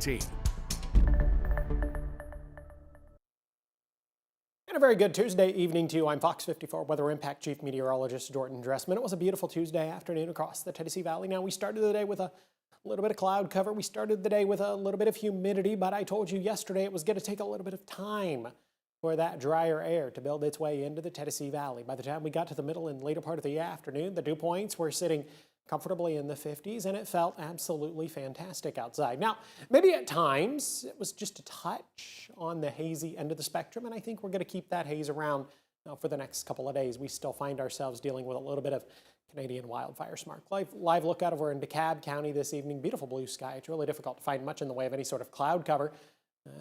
2019. And a very good Tuesday evening to you. I'm FOX54 Weather Impact Chief Meteorologist Dressman. It was a beautiful Tuesday afternoon across the Tennessee Valley. Now, we started the day with a little bit of cloud cover. We started the day with a little bit of humidity, but I told you yesterday it was going to take a little bit of time for that drier air to build its way into the Tennessee Valley. By the time we got to the middle and later part of the afternoon, the dew points were sitting comfortably in the 50s, and it felt absolutely fantastic outside. Now, maybe at times it was just a touch on the hazy end of the spectrum, and I think we're going to keep that haze around for the next couple of days. We still find ourselves dealing with a little bit of Canadian wildfire smog. Live look out over in DeKalb County this evening. Beautiful blue sky. It's really difficult to find much in the way of any sort of cloud cover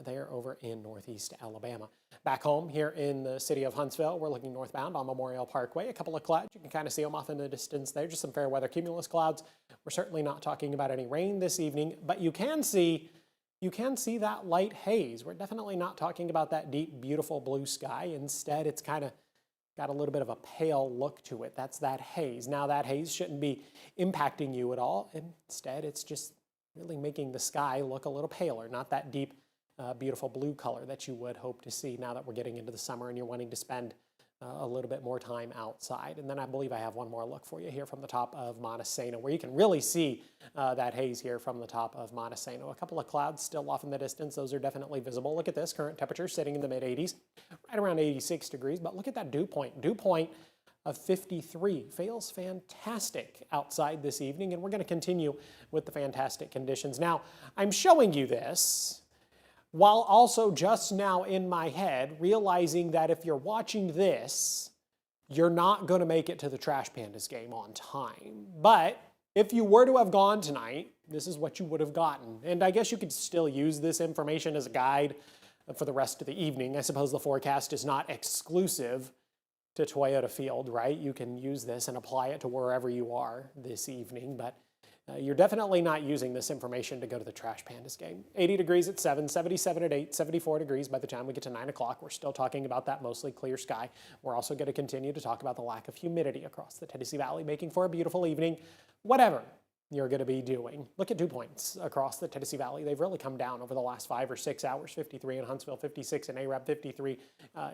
there over in northeast Alabama. Back home here in the city of Huntsville, we're looking northbound on Memorial Parkway. A couple of clouds, you can kind of see them off in the distance there, just some fair weather cumulus clouds. We're certainly not talking about any rain this evening, but you can see that light haze. We're definitely not talking about that deep, beautiful blue sky. Instead, it's kind of got a little bit of a pale look to it. That's that haze. Now, that haze shouldn't be impacting you at all. Instead, it's just really making the sky look a little paler, not that deep, beautiful blue color that you would hope to see now that we're getting into the summer and you're wanting to spend a little bit more time outside. And then I believe I have one more look for you here from the top of Montesano, where you can really see that haze here from the top of Montesano. A couple of clouds still off in the distance. Those are definitely visible. Look at this, current temperature sitting in the mid 80s, right around 86 degrees. But look at that dew point. Dew point of 53 feels fantastic outside this evening, and we're going to continue with the fantastic conditions. Now, I'm showing you this while also just now in my head realizing that if you're watching this, you're not going to make it to the Trash Pandas game on time. But if you were to have gone tonight, this is what you would have gotten. And I guess you could still use this information as a guide for the rest of the evening. I suppose the forecast is not exclusive to Toyota Field, right? You can use this and apply it to wherever you are this evening, but you're definitely not using this information to go to the Trash Pandas game. 80 degrees at 7, 77 at 8, 74 degrees by the time we get to 9 o'clock. We're still talking about that mostly clear sky. We're also going to continue to talk about the lack of humidity across the Tennessee Valley, making for a beautiful evening, whatever you're going to be doing. Look at dew points across the Tennessee Valley. They've really come down over the last 5 or 6 hours. 53 in Huntsville, 56 in Arab, 53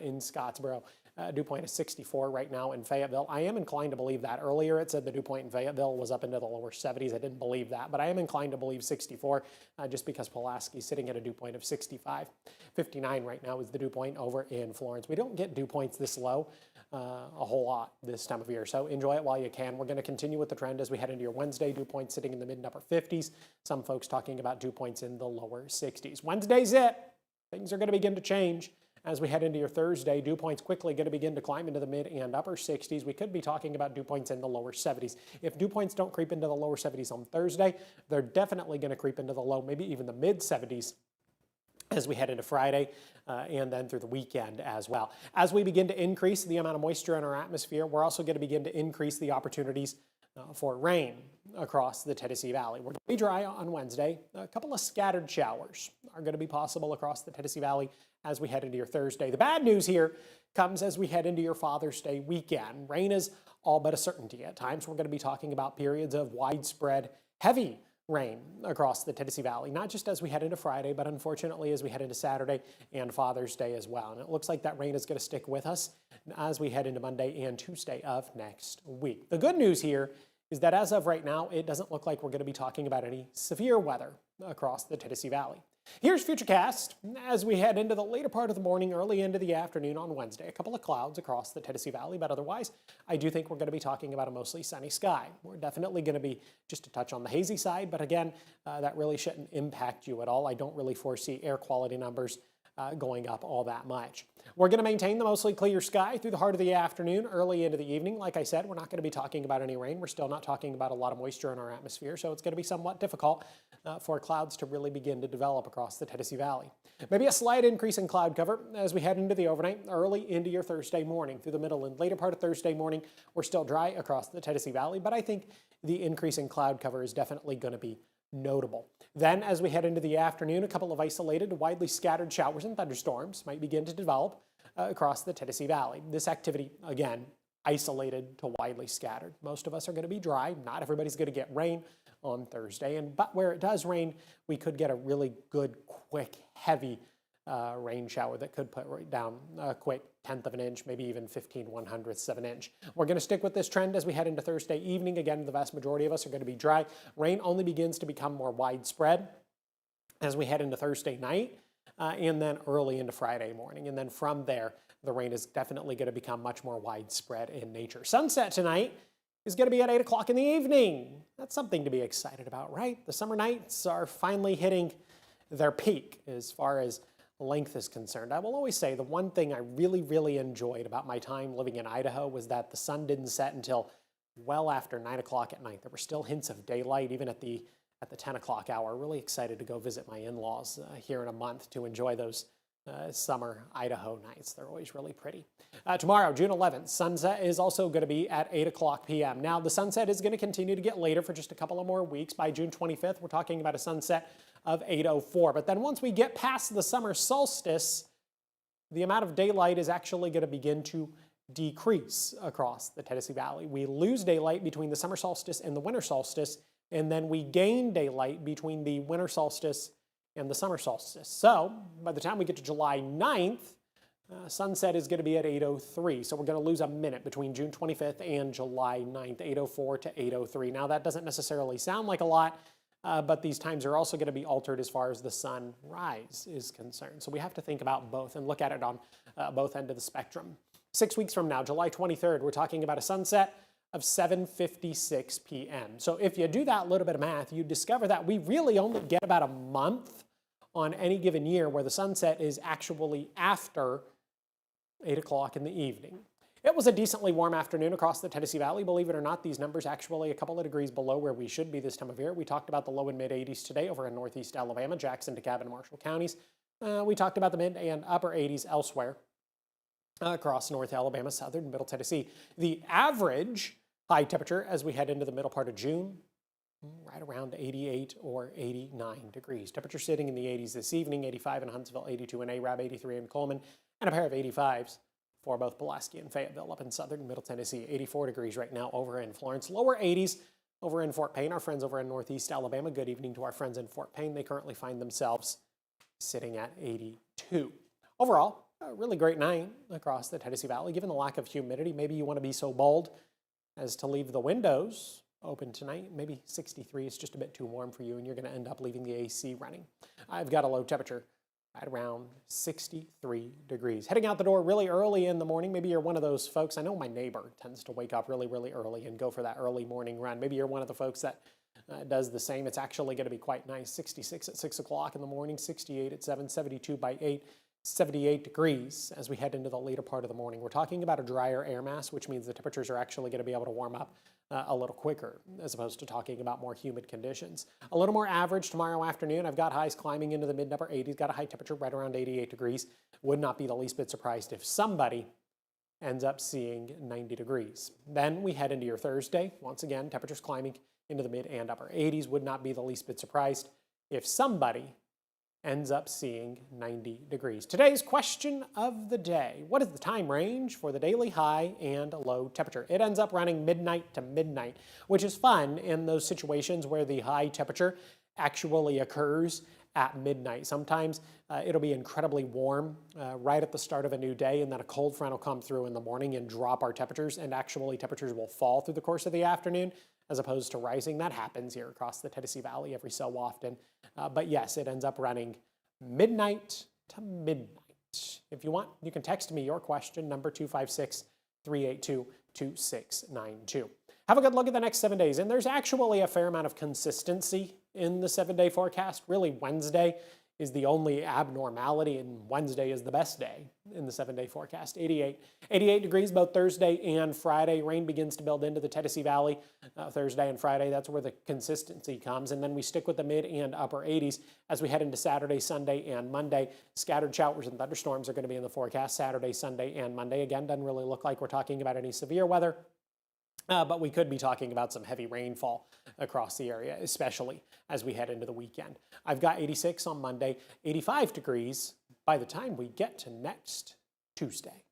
in Scottsboro. Dew point is 64 right now in Fayetteville. I am inclined to believe that. Earlier it said the dew point in Fayetteville was up into the lower 70s. I didn't believe that, but I am inclined to believe 64 just because Pulaski's sitting at a dew point of 65. 59 right now is the dew point over in Florence. We don't get dew points this low a whole lot this time of year, so enjoy it while you can. We're going to continue with the trend as we head into your Wednesday. Dew points sitting in the mid and upper 50s. Some folks talking about dew points in the lower 60s. Wednesday's it. Things are going to begin to change. As we head into your Thursday, dew points quickly going to begin to climb into the mid and upper 60s. We could be talking about dew points in the lower 70s. If dew points don't creep into the lower 70s on Thursday, they're definitely going to creep into the low, maybe even the mid 70s as we head into Friday and then through the weekend as well. As we begin to increase the amount of moisture in our atmosphere, we're also going to begin to increase the opportunities for rain across the Tennessee Valley. We're going to be dry on Wednesday. A couple of scattered showers are going to be possible across the Tennessee Valley as we head into your Thursday. The bad news here comes as we head into your Father's Day weekend. Rain is all but a certainty. At times, we're going to be talking about periods of widespread heavy rain across the Tennessee Valley, not just as we head into Friday, but unfortunately as we head into Saturday and Father's Day as well. And it looks like that rain is going to stick with us as we head into Monday and Tuesday of next week. The good news here is that as of right now, it doesn't look like we're going to be talking about any severe weather across the Tennessee Valley. Here's Futurecast as we head into the later part of the morning, early into the afternoon on Wednesday. A couple of clouds across the Tennessee Valley, but otherwise, I do think we're going to be talking about a mostly sunny sky. We're definitely going to be just a touch on the hazy side, but again, that really shouldn't impact you at all. I don't really foresee air quality numbers going up all that much. We're going to maintain the mostly clear sky through the heart of the afternoon, early into the evening. Like I said, we're not going to be talking about any rain. We're still not talking about a lot of moisture in our atmosphere, so it's going to be somewhat difficult for clouds to really begin to develop across the Tennessee Valley. Maybe a slight increase in cloud cover as we head into the overnight, early into your Thursday morning. Through the middle and later part of Thursday morning, we're still dry across the Tennessee Valley, but I think the increase in cloud cover is definitely going to be notable. Then as we head into the afternoon, a couple of isolated, widely scattered showers and thunderstorms might begin to develop across the Tennessee Valley. This activity, again, isolated to widely scattered. Most of us are going to be dry. Not everybody's going to get rain on Thursday. But where it does rain, we could get a really good, quick, heavy rain shower that could put right down a quick 1/10 of an inch, maybe even 15/100ths of an inch. We're going to stick with this trend as we head into Thursday evening. Again, the vast majority of us are going to be dry. Rain only begins to become more widespread as we head into Thursday night and then early into Friday morning. And then from there, the rain is definitely going to become much more widespread in nature. Sunset tonight is going to be at 8 o'clock in the evening. That's something to be excited about, right? The summer nights are finally hitting their peak as far as length is concerned. I will always say the one thing I really enjoyed about my time living in Idaho was that the sun didn't set until well after 9 o'clock at night. There were still hints of daylight even at the 10 o'clock hour. Really excited to go visit my in-laws here in a month to enjoy those summer Idaho nights. They're always really pretty. Tomorrow, June 11th, sunset is also going to be at 8 o'clock p.m. Now, the sunset is going to continue to get later for just a couple of more weeks. By June 25th, we're talking about a sunset of 8:04. But then once we get past the summer solstice, the amount of daylight is actually going to begin to decrease across the Tennessee Valley. We lose daylight between the summer solstice and the winter solstice, and then we gain daylight between the winter solstice and the summer solstice. So by the time we get to July 9th, sunset is going to be at 8:03. So we're going to lose a minute between June 25th and July 9th, 8:04 to 8:03. Now that doesn't necessarily sound like a lot, but these times are also going to be altered as far as the sunrise is concerned. So we have to think about both and look at it on both ends of the spectrum. 6 weeks from now, July 23rd, we're talking about a sunset of 7:56 p.m. So if you do that little bit of math, you discover that we really only get about a month on any given year where the sunset is actually after 8 o'clock in the evening. It was a decently warm afternoon across the Tennessee Valley. Believe it or not, these numbers actually a couple of degrees below where we should be this time of year. We talked about the low and mid 80s today over in northeast Alabama, Jackson, DeKalb, and Marshall counties. We talked about the mid and upper 80s elsewhere across North Alabama, southern and middle Tennessee. The average high temperature as we head into the middle part of June, right around 88 or 89 degrees. Temperature sitting in the 80s this evening, 85 in Huntsville, 82 in Arab, 83 in Coleman, and a pair of 85s for both Pulaski and Fayetteville up in southern and middle Tennessee. 84 degrees right now over in Florence. Lower 80s over in Fort Payne. Our friends over in northeast Alabama. Good evening to our friends in Fort Payne. They currently find themselves sitting at 82. Overall, a really great night across the Tennessee Valley. Given the lack of humidity, maybe you want to be so bold as to leave the windows open tonight. Maybe 63 is just a bit too warm for you and you're going to end up leaving the AC running. I've got a low temperature at around 63 degrees. Heading out the door really early in the morning. Maybe you're one of those folks. I know my neighbor tends to wake up really early and go for that early morning run. Maybe you're one of the folks that does the same. It's actually going to be quite nice. 66 at 6 o'clock in the morning, 68 at 7, 72 by 8. 78 degrees as we head into the later part of the morning. We're talking about a drier air mass, which means the temperatures are actually going to be able to warm up a little quicker as opposed to talking about more humid conditions. A little more average tomorrow afternoon. I've got highs climbing into the mid-upper 80s, got a high temperature right around 88 degrees. Would not be the least bit surprised if somebody ends up seeing 90 degrees. Then we head into your Thursday. Once again, temperatures climbing into the mid and upper 80s. Would not be the least bit surprised if somebody ends up seeing 90 degrees. Today's question of the day: what is the time range for the daily high and low temperature? It ends up running midnight to midnight, which is fun in those situations where the high temperature actually occurs at midnight. Sometimes it'll be incredibly warm right at the start of a new day, and then a cold front will come through in the morning and drop our temperatures, and actually temperatures will fall through the course of the afternoon as opposed to rising. That happens here across the Tennessee Valley every so often. But yes, it ends up running midnight to midnight. If you want, you can text me your question, number 256-382-2692. Have a good look at the next 7 days, and there's actually a fair amount of consistency in the 7-day forecast. Really, Wednesday is the only abnormality, and Wednesday is the best day in the 7-day forecast. 88 degrees both Thursday and Friday. Rain begins to build into the Tennessee Valley Thursday and Friday. That's where the consistency comes. And then we stick with the mid and upper 80s as we head into Saturday, Sunday, and Monday. Scattered showers and thunderstorms are going to be in the forecast Saturday, Sunday, and Monday. Again, doesn't really look like we're talking about any severe weather. But we could be talking about some heavy rainfall across the area, especially as we head into the weekend. I've got 86 on Monday, 85 degrees by the time we get to next Tuesday.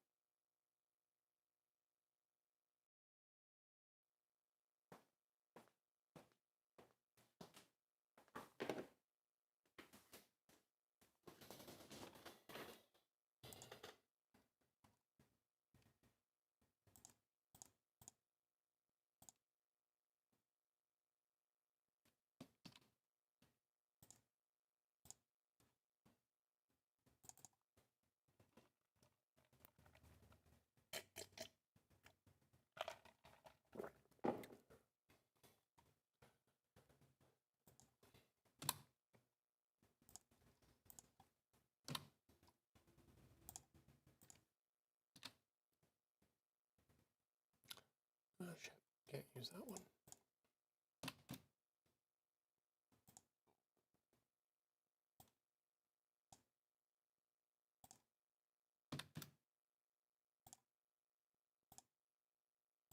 use that one.